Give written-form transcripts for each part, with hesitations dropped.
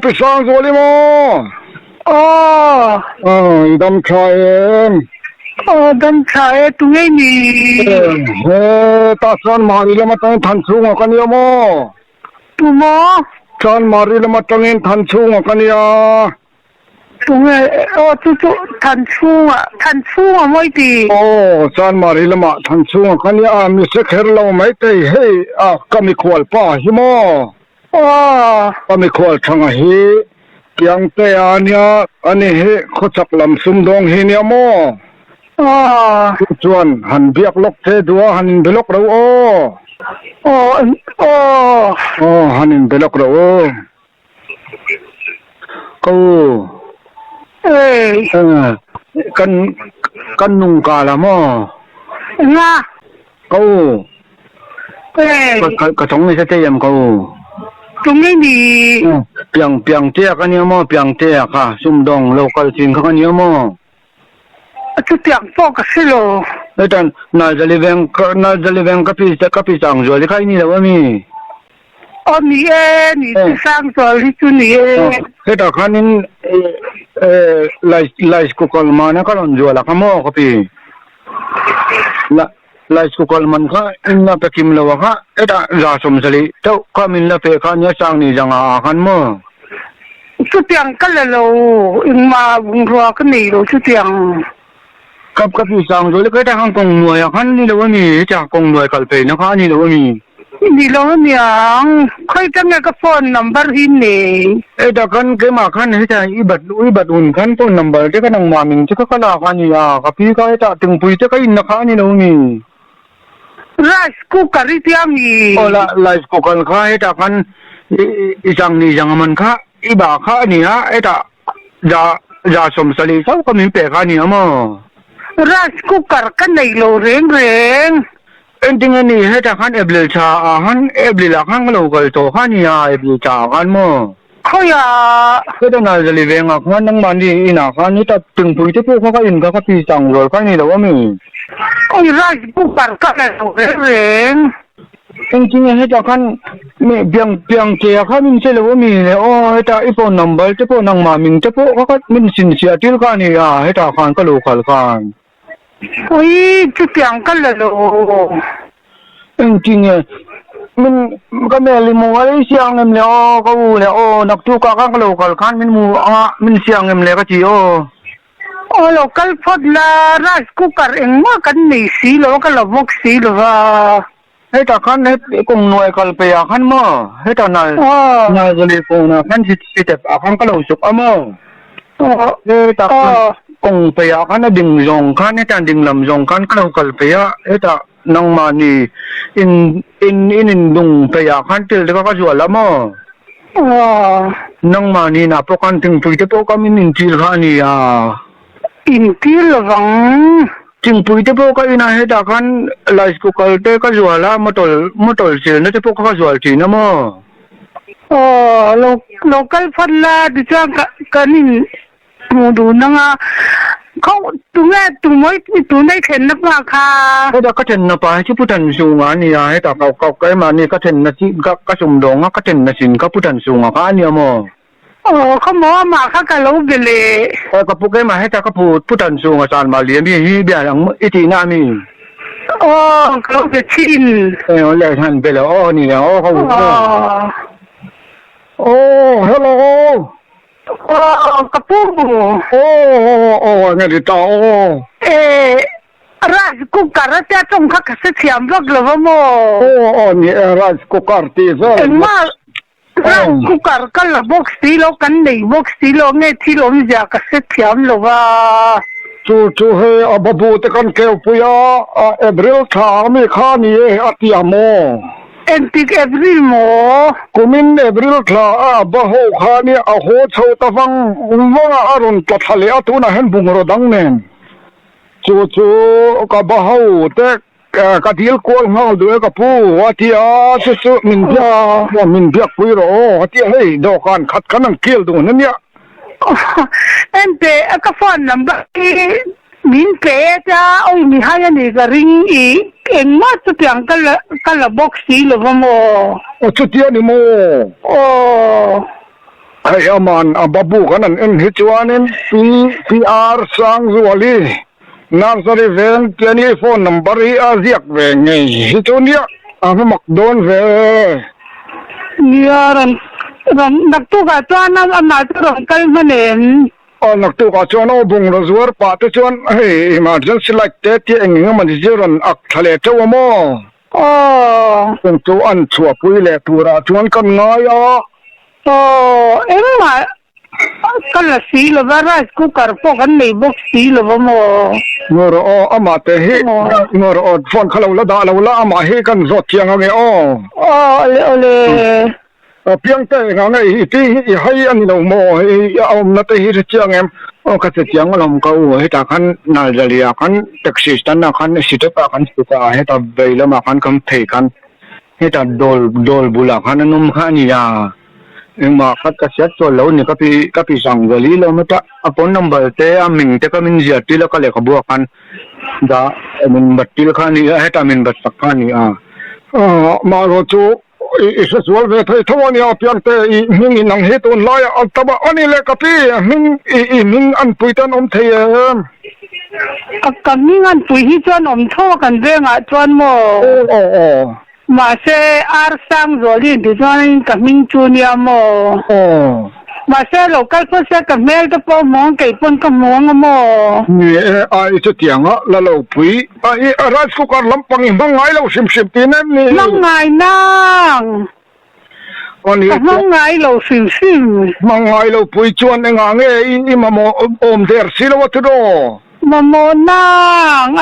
ไปสร้างตัวเลยมั้งอ๋อดำชายเองดำชายตรงนี้ตาสันมารีละมาตั้งทันสูงกันเนี่ยมั้งตัวมั้งสันมารีละมาตั้งทันสูงกันเนี่ยตรงนี้ตัวทันสูงไม่ดีสันมารีละมาทันสูงกันเนี่ยมีสักแค่เราไม่ได้เฮ้ยก็มีขวดป้าหิมะก็มีขวดช่างเฮยังแต่อันนี้เฮเขาจักลำซุ่มดงเฮเนี่ยมั้งชวนหันเบียกลกเทดัวหันเบลกเราหันเบลกเรากูกันนุ่งกาละมั้งกูก็ต้องไม่ใช่เตยมกูตรงนี้เปียงเตี้ยกันเนี่ยมั้งเปียงเตี้ยค่ะซุ่มดงโลกาลจินกันเนี่ยมั้งจะเปียงปอกสิโลแต่น่าจะเลี้ยงกับพี่สังจวนใครนี่แล้ววะมีนี่นี่สังจวนที่จุนี่แต่คันนี้ไลฟ์กุกอลมานะก็ลองจวนละขโมยกับพี่ไลฟ์กุกอลมันก็อินนับกิมเลวะค่ะแต่ราสมสลีเจ้าข้ามินละเปข้าเนี่ยสังนี่จังอาขันมั้งจะเปียงกันเลยโลอินมาบุญรัวกันนี่โลจะเปียงกับพี่สังจวนเลยก็ได้ห้องกงหน่วยขันนี่แล้ววะมีจากกงหน่วยกัลเปนะคะนี่แล้ววะมีนี่เราเนี่ยค่อยตั้งกับโฟนนัมเบอร์หินนี่แต่กันเกี่ยมาขันให้ใจอีบัดอุ่นขันโฟนนัมเบอร์ที่ก็นั่งมามิงที่ก็ขลาขันนี่กับพี่ก็ให้ถึงปุยที่ก็อินนะคะนี่แล้วมีไรส์คุกการ์ที่มีไรส์คุกการ์ข้าให้กันอีจังนี่จังมันข้าอีบ่าข้านี่จะสมสลีเท่ากับมีเปรข้านี่มั้งไรส์คุกการ์กันในโลเร่งจริงๆนี่ให้แต่ขันเอเบลชาขันเอเบลละขันก็เราก็ตัวขันนี่เอเบลชาขันมั้งเขาก็ต้องน่าจะเลี้ยงขันนั่งมันดีอินาขันนี่แต่ถึงปุยที่พวกเขาก็อินก็พี่จังเลยขันนี่แล้วว่ามีไรส์คุกการ์กันในโลเร่งจริงๆให้แต่ขันมีเบียงเจ้าขันมินเชลว่ามีเลยให้แต่อีโฟนนัมเบอร์ที่พวกนั่งมามิงที่พวกเขาก็มินสินเสียที่ขันนี่ให้แต่ขันก็รู้ขันจะเปียงกันเลยโลจริงๆมันก็ไม่ลิมูอะไรเสียงเงินเลยก็วูเลยนักทุกข์กันก็โลกขันมันเสียงเงินเลยก็จีโลกพอดละราชกุกการเองมากันนี่สิโลกละบกสิโลว่าให้ตาขันให้กงหน่วยกัลเปียขันมาให้ตานายจะเลี้ยงนะขันสิเจ็บขันก็โลสุกมั้งให้ตากงเปียขันดึงจงขันให้ตาดึงลำจงขันก็โลกัลเปียให้ตานังมานี่อินดุงเปียขันติลก็จวดละมั้งนังมานี่นะพวกขันถึงปุยที่พวกก็มินจิลขันนี่อินจิลวังจริงปุยที่พวกก็อินาให้ตาขันไลฟ์กุกอลเตก็จวดละมตอลเสียนั่นที่พวกก็จวดทีนะมั้งโลกพอดละดิฉันกันนี่ดูนังเขาตรงนี้ตรงนี้เห็นนับราคาเขาจะก็เห็นนับไปที่ผู้ทันสูงนี่ให้แต่เขาใกล้มานี่ก็เห็นนะที่ก็สมดงก็เห็นนะสินก็ผู้ทันสูงอ่ะนี่มั้งเขาบอกว่ามาข้ากันรู้กันเลยก็พวกใกล้มาให้แต่ก็ผู้ทันสูงอาจารย์มาเลี้ยงพี่ฮีเบียร์อีทีน่ามีเขาจะชินเลยท่านไปแล้วนี่แล้วเขาฮัลโหลกระปุกไงดิต่อราชกุกการ์ที่ต้องข้าศึกเสียมรักเลยว่าโมนี่ราชกุกการ์ที่ซะมาราชกุกการ์กันละบ็อกซ์ที่เรากันในบ็อกซ์ที่เราเนี่ยที่เราจะข้าศึกเสียมเลยว่าจู่ๆให้บับบูตะกันเกี่ยวปุยเอเบริลชาไม่ข้านี่อัตยามโมEntik April mo. Kumin April kla baho khani a ho chho ta wang wanga aron tlathale atuna hen bungro dangnen. Chu ka baho te ka dil kol ngal du ka pu atia chu min bia puiro atia hei do kan khat kanang kil du nya. Ente ka phone number min pe ta oi mi haya ni ga ring eng ma chu tiang kala box si lo mo chu tia ni mo Ay aman ababu kanan en hichuanin PR sang zuali nursery van tiani phone number hi aziak ve ngai hichunia makdon ve niaran naktu ka chuan na ron kal manen naktu ka chuan o bung rozwar pa te chuan hey emergency like te ti engin man jiron ak thale tawmo kung tu an chua pui le tura chuan kan ngaya emma kala si lo rice cooker po kan nei box si lo mo ngoro ama te hi ngoro phone khalo la da lo la ama hi kan zot chiang nge ole piang te nga hi ti hai an lo mo hi om na te hi chiang em ka te chiang lom ka u hi ta kan nal jalia kan taxi stand na kan sita pa kan sita he ta beila ma kan kam thei kan he ta dol bula kan num khan ya ma khat ka set to lo ni ka pi sang gali lo mata apon number te aming te ka min zia ti la ka le ka bu kan da min batil khan ni he ta min bat khan ni ma ro chu isa sual ve thai thawani apian te ming nang he ton lai altaba ani le ka pi ming an puitan om thei kami ngan pui hi chuan om tho kan venga chuan mo mà xe sang rồi liền thì cho nên cả mình chu nia mò mà xe lẩu cái phơi xe cả mẹ cái bao món cái phân cái món mò nè ai cho tiếng á là lẩu bùi ai rice cooker lắm bằng bằng ngay lẩu xìm xìm tin em nè bằng ngay nang bằng ngay lẩu xìm xìm bằng ngay lẩu bùi chuan anh ngang nghe mà mò ôm der xí lo vậy đó mà mò nang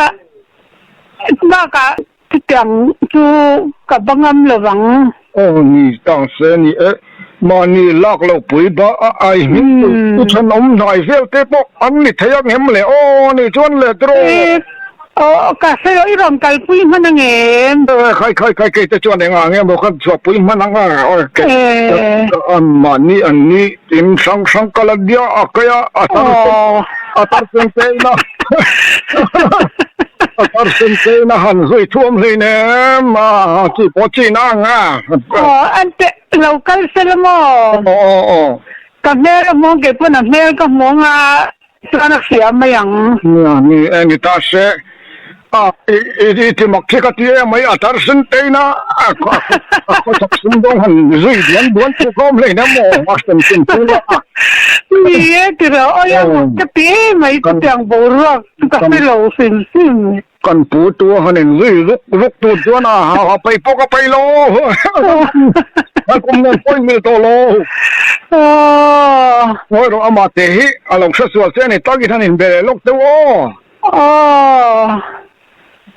na cả tiếng chú cả băng âm là vắng nì当时你mà nì lạc lẩu bùi ba ai mình tu chân ông nói về thế bộ anh nì thấy em lẽ nì chuan lẽ đó cả xe ở trong cái bùi mà năng em khai cái chuan này ngang em một cái chuột bùi mà năng mà nì tim sang cái là dia cái atar sen na atar sen na han zui thuam hlei ne ma chi po chi na nga ante local selmo ka mer mo ke puna mer ka mo nga sana sia mayang ni ta se ti mak thi ka ti mai atar sen te na ko sak sun dong han zui dian buan chu kom hlei na mo mak sen sin tu ye kira cái tí mấy cái tiếng bầu ruột cái cái lẩu xinh xinh con phụ tua hơn người rút tuột cho na họ bay po cái bay lô nó cũng nên phơi mì to lô rồi rồi mà thế à lòng sốt sốt thế này tao cái thằng này về lúc đâu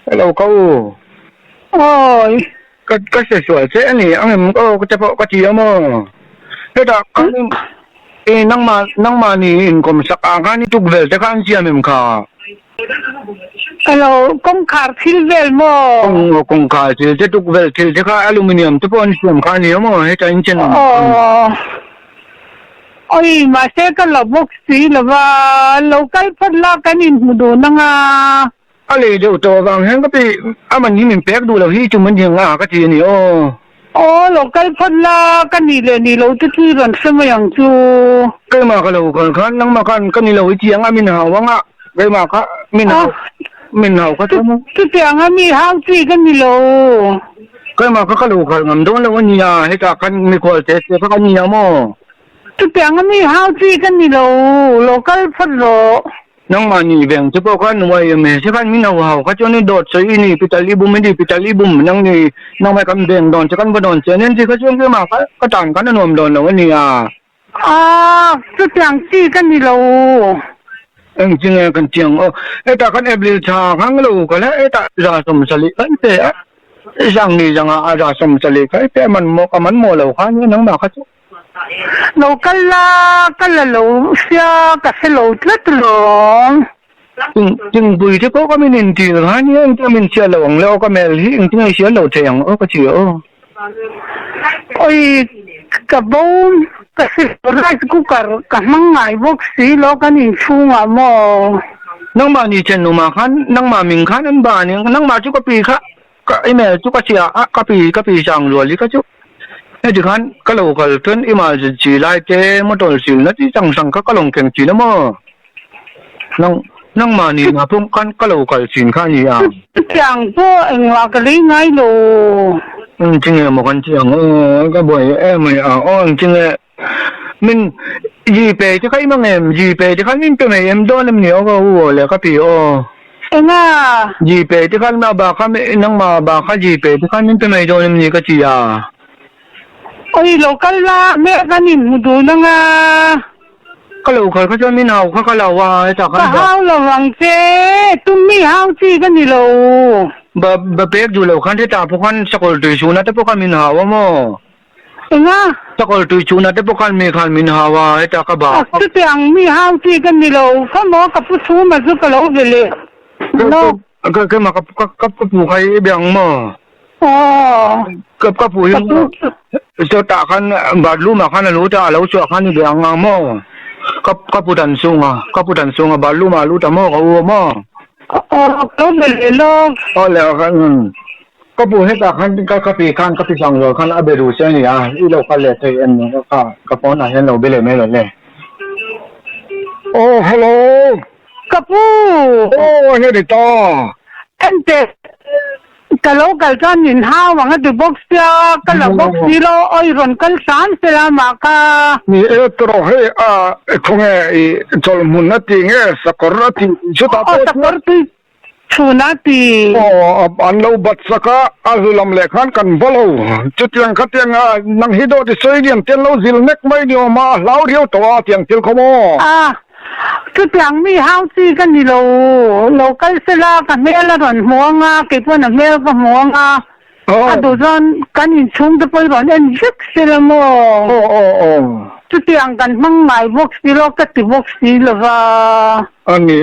hello câu cái sốt sốt thế này anh em có cái bộ cái gì mà thế đó nang mà ni income sak ang ni tugvel te kan siya mem ka hello kong khar silvel mo kong khar til te tugvel til te ka aluminium te pon siam ka ni mo he ta inchen oi ma se ka la box si la ba local phat la kan in do na nga ale de to wang hen ka pi aman ni min pek du lo hi chu man nga ka ti ni local phat la kan ni le ni lo tu tu ran sem yang chu cái mà cái lâu còn khán năng mà cái này lâu chiang à mình hào vắng ạ cái mà cái mình hào cái cái tiếng à mình hào gì cái này lâu cái mà cái lâu còn ngầm đó là cái nhà hay cả cái mình coi thế cái nhà mà cái tiếng à mình hào gì cái này lâu local phat lo năng mà nhỉ vàng chứ bao cái nuôi mình chứ cái mình hào cái chỗ này đột sấy này pitali bum năng này năng mà cầm vàng đòn chứ cái vật đòn chứ nên chỉ cái chỗ cái mà cái tảng cái nó nôm đòn là cái nhà cái tiếng gì cái này lâu chính là cái tiếng ta cái em lên cha khang lâu cái này ta ra sum sali cái thế rằng này rằng ra sum sali cái mình mua lâu khang như năng mà cái lâu cái là lâu xia cái xe lâu rất lâu chừng bùi chứ có mình nhìn thì là như anh ta mình xia lâu lâu cái mẹ gì anh ta xia lâu thèm cái gì ôi cái bông cái rice cooker cái măng ngày box xí lo cái nhìn chung à mo nang mà ni chen mà khăn nang mà mình khăn anh bà ni nang mà chú có pi khá cái mẹ chú có chia cái pi sang rồi lý cái chú ไอ้ที่ขันก็เราก็เพิ่นอีมาจีไล่เจ้มาตอนสิลนะที่สั่งก็ลงแข่งจีนะมั้งนั่งมานี่นะพุ่งกันก็เราก็สินข้านี่อ่ะจังพวกเอ็งว่าก็เลยไงลูจริงๆหมกันจังก็บ่อยไม่จริงมันยีเปที่เขาไม่เอ็มยีเปที่เขาไม่เป็นเอ็มโดนมันเหนียวก็หัวเลยก็พี่เอ็งยีเปที่เขามาบ้าเขาไม่นั่งมาบ้าเขายีเปที่เขาไม่เป็นโดนมันนี่ก็จีอ่ะโอ้ยโลกัลละแม่กันนี่มุดูนังก็เราเคยเขาจะไม่เอาเขาก็เราว่าจากเขาเขาระวังเจ้ตุ้มไม่เอาจีกันนี่เราเป๊กอยู่แล้วคันที่ตาพวกคันสกุลตุยชูนะแต่พวกคันมินหาวะมั้งเอ็งสกุลตุยชูนะแต่พวกคันมีคันมินหาวะไอ้ตากบ้าจุดยังไม่เอาจีกันนี่เราเขาบอกกับผู้ชูมาสุกเราเลยก็มากับผู้ใครเบี่ยงมั้งกับผู้ยังจะตาคันบาดรู้มาคันรู้ตาเราชัวคันนี่เบี่ยงมั้งกับผู้ดันซุงบาดรู้มารู้แต่มั้งเขามั้งก็เลยลงแล้วกันก็พูดให้ตาขันก็ปีขันก็ปีสองโลขันอาเบรูเซนี่อีโลคัลเลตเอ็นก็ป้อนอะไรเราเบลเมลเลยฮัลโหลกับพูนี่ดิต่อเอ็นเตกะโลกัลกันยินห้าวังดูบ็อกซ์ยากะโลบ็อกซ์นี่เราไอรอนกัลสานเสลามากานี่ตรอเฮคงจอลมุนนัติเงสกอร์ติชุดอาสกอร์ติชูนัติอันเราบัดสกาอาซุลัมเลขันกันบอลจุดยังขัดยังนังฮิโดดิสวยเดียนเทนเราซิลเน็กไม่เดียวมาลาวเดียวตัวเตียงทิลขโมจุดยังมีเฮาซีกันนี่เรากัลเซลากันเมลรอนหัวงาเก็บวันเมลก็หัวงาดูจนกันยินชุ่มตะไปรอนเอ็นยึกเซลโมจุดยังกันมั่งไงบ็อกซ์นี่เราก็ติบ็อกซ์นี่ละว่าอันนี้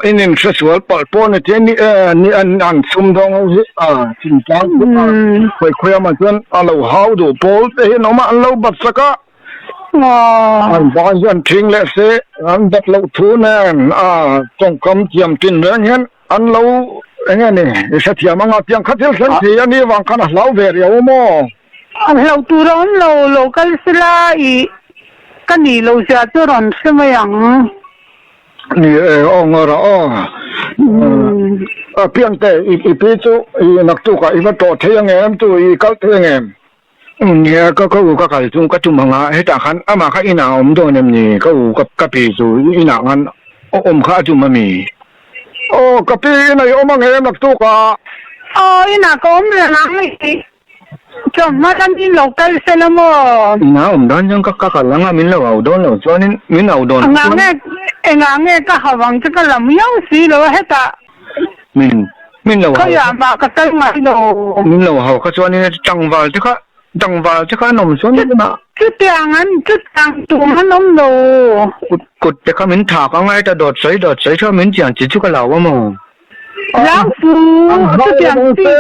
อินเทอร์สวลปอลปอนนี่นี่อันซุ่มดองจริงจังคุยมาจนเราฮาวดูปอลเห็นออกมาเราบัดสักอันบางอย่างทิ้งเลยสิอันดับเราทูนั่นจงคำเจียมตินเรื่องเห็นอันเราอย่างนี้เสียมังอาเตียงขัดเที่ยวที่อันนี้วางขนาดเราเวรียวมั้งอันเราตัวร้อนเรากัลสลาอีกันนี่เราจะตัวร้อนใช่ไหมยังนี่งอระเพียงแต่อีปีจูนักตุกอีมันโตเทียงเอ็มตัวอีกัลเทียงเอ็มเนี่ยก็ขายจุ่มก็จุ่มหางให้ตาขันมาข้าอินาอมตัวเนี่ยนี่ก็กับปีจูอินางันข้าจุ่มมามีกับปีอินาอมมาเงี้ยนักตุกอินาก็อมเลยนะจอมมากันที่โลกัลเซลโมน้าอมดอนยังก็ลังมินเราเอาดอนเราจอนี่มินเอาดอนงานเนี่ยก็หวังจะก็ลำยังสีเราให้ตามินเราเขาอยากมาก็ตั้งมาเรามินเราเขาก็จอนี่จังหวะที่เขาหนุ่มชนนี่นะจุดอย่างตัวมันนมเรากดแต่เขามินถากเอาไงแต่โดดใส่ชอบมินเจียงจิจุกเราว่ามั้งแล้วฟูจุดอย่างที่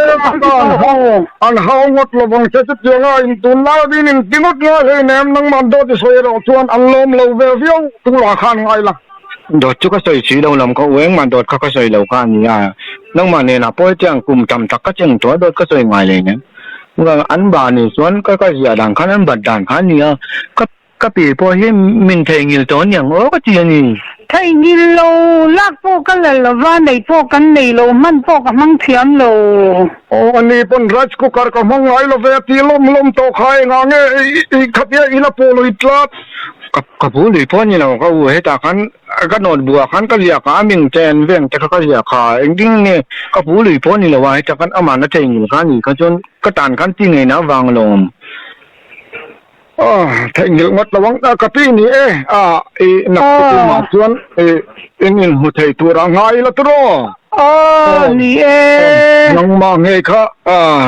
อันเขางดระวังจะจุดยังไงตุนลาดินินติงดเลยเนี่ยนังมันโดดใส่เราชวนอันลมเราเวียวตุลาขันไงล่ะโดดจุกใส่สีเราลำเขาเว้งมันโดดเขาก็ใส่เราขันนี่นังมันเนี่ยนะพอเจียงกลุ่มจำตักก็เจียงตัวโดดก็ใส่ไงเลยเนี่ยว่าอันบานี่ส่วนก็เสียดังขันอันบัดดังขันนี่ก็ปีพอเห็นมินเทงิลตัวอย่างก็เจียนี่ไทยนี่เราลักพวกกันเลยละว่าในพวกกันในเรามันพวกกันมั่งเทียมเราอันนี้เป็นรัชกุกรกับมั่งไงเราเวทีลมโตใครงานเนี่ยขับเยอะอีละโปลุยตลัดกับผู้หลีพ่อนี่เราก็ให้ตาขันก็นอนบัวขันก็เรียกมิงเจนเวียงแต่เขาก็เรียกขาจริงๆเนี่ยกับผู้หลีพ่อนี่เราว่าให้ตาขันอามันนั่นเองขันนี่เขาจนก็ตานขันที่ไงนะวางลงเทคนิคมัดระวังกับพี่นี่นักตุมาชวนนี่หัวใจตัวร่างไงล่ะตัวนี่น้องมาไงคะ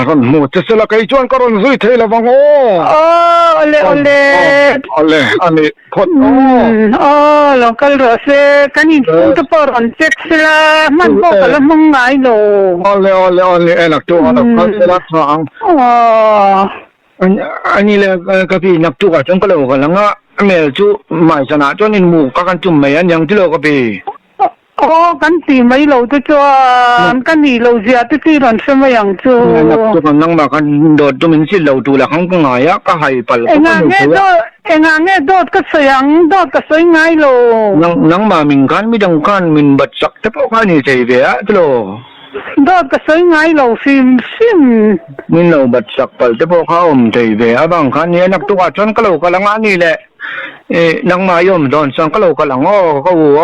รันหัวจะสละใครชวนก็รันซุยเทละวังเล่อันนี้พอดเราก็รู้สึกกันนี่พูดปอรันเซ็กซ์ละมันบอกแล้วมึงไงโน่เล่นักตัวนักการเสละทางอันนี้เลยกับพี่นับตัวจนก็เลยว่าแล้วก็เมื่อจู่ไม่ชนะจนนินหมู่ก็กันจุ่มไม่ยันยังที่เรากับพี่ กันตีไม่เราจะจวนกันนี่เราเสียที่หลังใช่ไหมอย่างจูนักตัวกันนั่งมากันโดดตัวมันสิเราดูแลข้างก็ไงอะก็ให้ปัลก็ไม่รู้โดดก็เสียงโดดก็สวยง่ายโลนั่งมามิงกันไม่ดังกันมินบัดสักแต่พวกเขานี่ใจเบียดโลโดดก็สวยง่ายโลซิมมินเราบัดสักปัลแต่พวกเขาใจเบียบางครั้งเนี่ยนักตัวจนก็เราก็ลังอันนี้แหละนั่งมายอมโดนสังก็เราก็ลังอ้อก็วัว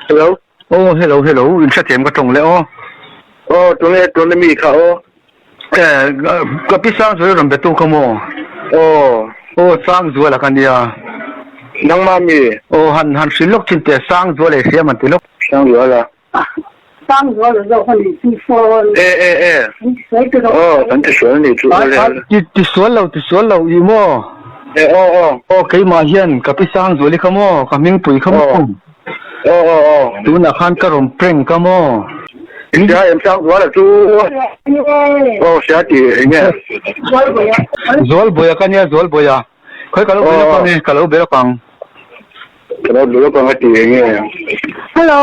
Hello โอ้ hello อินสตาแกรมก็ตรงเลยตรงนี้มีเขาก็พี่สร้างสวยรำเบตุขโมสร้างสวยละกันเดียนังมามีหันสิลกจินเตสร้างสวยเลยเสียมันติลกสร้างสวยละ上桌的时候你去说咱这说你做了你说了有么可以嘛先ก็พี่สร้างสวยเลยขโมก็มิ่งปุ๋ยขโมดูนักขันกระรมเปร่งขโม人家也上桌了猪啥地呢做不呀看呀做不呀快搞了不要讲呢搞了不要讲搞了不要讲个地呢 Hello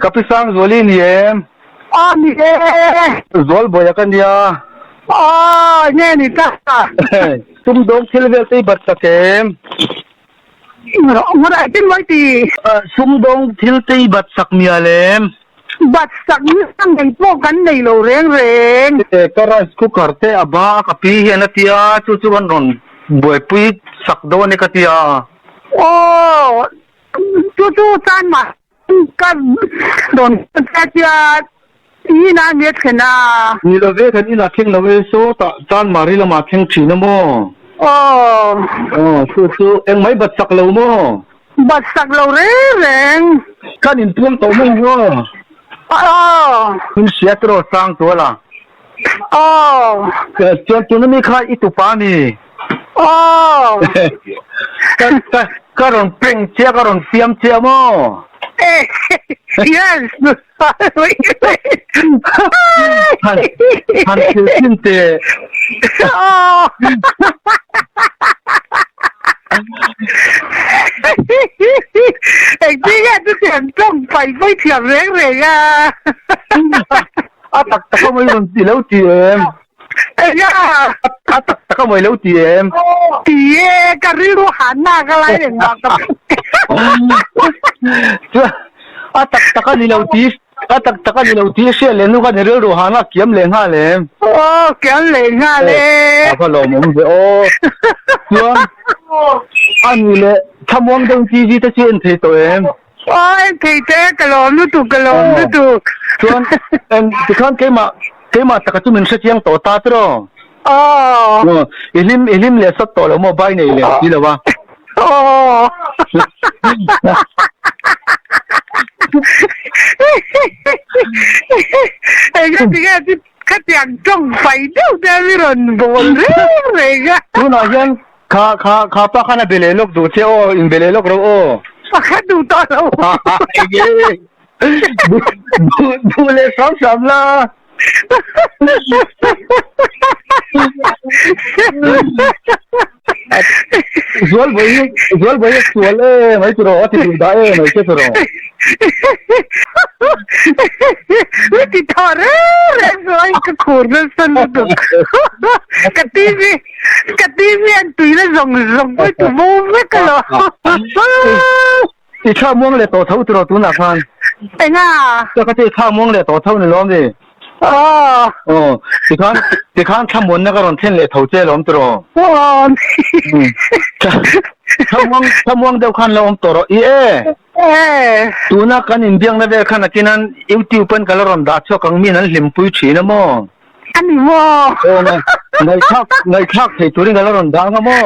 กับพี่สร้าง做哩呢你做不呀看呀เนี่ยนี่จ้าตุ้มดงทิลเวลตีบัดสเกมอะไรเป็นไว้ดีตุ้มดงทิลตีบัดสักมีอะไรบัดสักนี่ตั้งใจป้องกันในโลเร่งก็ไรสกุกร์เตอบ้ากับพี่เห็นที่อาจู่ๆวันนนบวยปุยสักโดนนี่ก็ที่อาจู่ๆจานมากันโดนแค่ที่อีน่าเมียขึ้นนะนี่เราเวกันนี่นักเข่งเราเวโซ่ตาจานมารีเรามาเข่งชีนโมจู่ๆเอ็งไม่บัดสักเราโมบัดสักเราเร่งกันอินทุ่มโตมึงวะคุณเสียตัวสร้างตัวละจนตัวนั้นมีค่าอีตุปานี่ก็รอนเปล่งเชียก็รอนเสียมเชียมั้งyes ฮันคือสินเตไอ้ที่แกจะเสียงจ้องไปไม่เถียงเร่งตักก็ไม่รู้ตีแล้วตีเอ็มตักก็ไม่รู้ตีเอ็มกันรีรู้หันหน้ากันไรเองนะตักก็นี่เราตีตักก็นี่เราตีเสียเลยนู้นก็เนี่ยรู้หันหน้าเกี่ยมเลยฮะเลยเกี่ยมเลยฮะเลยก็ลงมึงส่วนอันนี้เลยทำวงดงจีจะเชียนที่ตัวเองที่เจ๊กลมนู่นกลมนู่นส่วนที่ข้างเกี่ยมาตะกัตุมันเสียงตัวตาตรออิลิมเลยสักตัวแล้วโมบายเนี่ยเลยดีแล้ววะไอ้ก็ที่ขัดยังจ้องไปเดี๋ยวจะมีรอนบอลเรื่องก็ดูหน่อยยังข้าป้าข้าน่ะเบลล์ลูกดูเชียวอินเบลล์ลูกเราข้าดูตอนเราดูเลยสามละزول بيك سؤال ما يترو أتي داي ما يكسرو وتي تارة رزاي كخورنا سندو كتيبي أنتوينا زong بيتو مومي كلاที่ข้าวม่วงเลยตัวเท่าตัวตัวหนักพันเป็นอ่ะแล้วก็ที่ข้าวม่วงเลยตัวเท่าในล้อมดิที่ข้างข้ามวนนั่นก็รอนเท่นเลยเท่าเจ้ล้อมตัวข้ามม่วงเดียวกันล้อมตัวตัวนักกันอินเดียนั่นเดียวกันนักกินนั้นอิวติวเป็นกันรอนดัชกังมีนั้นลิมปุยชีนะมั้งอันนี้มั้งในชักที่ตัวนี้กันรอนดังมั้ง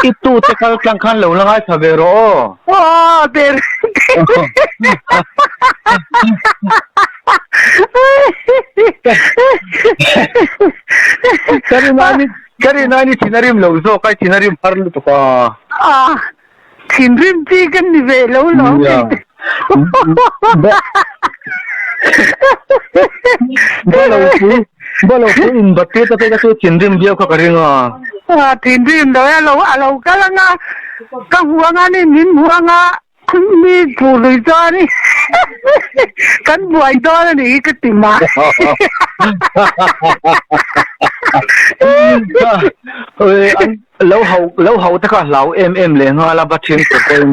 itu tekal klangkan lo langai sabero der kari nani tinarim lo so kai tinarim parlu to ka tinarim ti kan ni ve lo balo in batte ta ka tinarim dia ka karinga ถิ่นที่เดี๋ยวเราก็ละงาก็หัวงานี่มินหัวงามีผู้ลุยตัวนี่กันบวยตัวนี่ก็ติมาเอ้ยแล้วเขาถ้าก็เหลาเอ็มเลยฮะเราบัดเชียงตัวเอง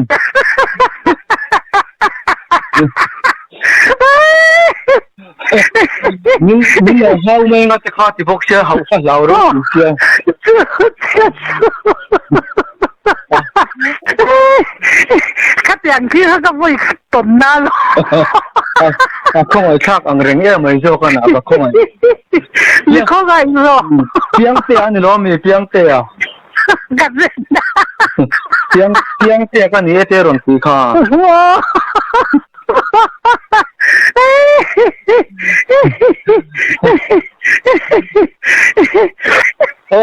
นี่เราเขาไม่งั้นจะข้าที่พกเชื่อเขาข้าเราหรือเชื่อขัดอย่างที่เขาก็ไม่ขัดตนน่าหรอกคงไอ้ชักอังเรงไม่โชกันนะก็คงไอ้นี่เขาไงหรอเพียงเตี้ยนี่หรอมีเพียงเตี้ยกันเลยนะเพียงเตี้ยกันนี่เตี้ยรอนสีข้า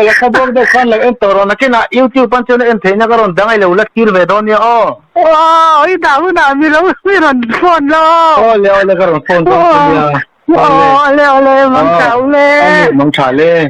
แล้วเขาบอกได้กันแล้วเอ็นตัวเรานะที่น่ะยูทูบปันเจอเอ็นเทน่ะก็รอนดังไอ้เลยแล้วคิดเวดอนเนี่ยอ๋อว้าวอีดาวน่ะมีรอนฟอนแล้วแล้วก็รอนฟอนตัวเนี่ยแล้วมังเฉาเลยมังเฉาเลย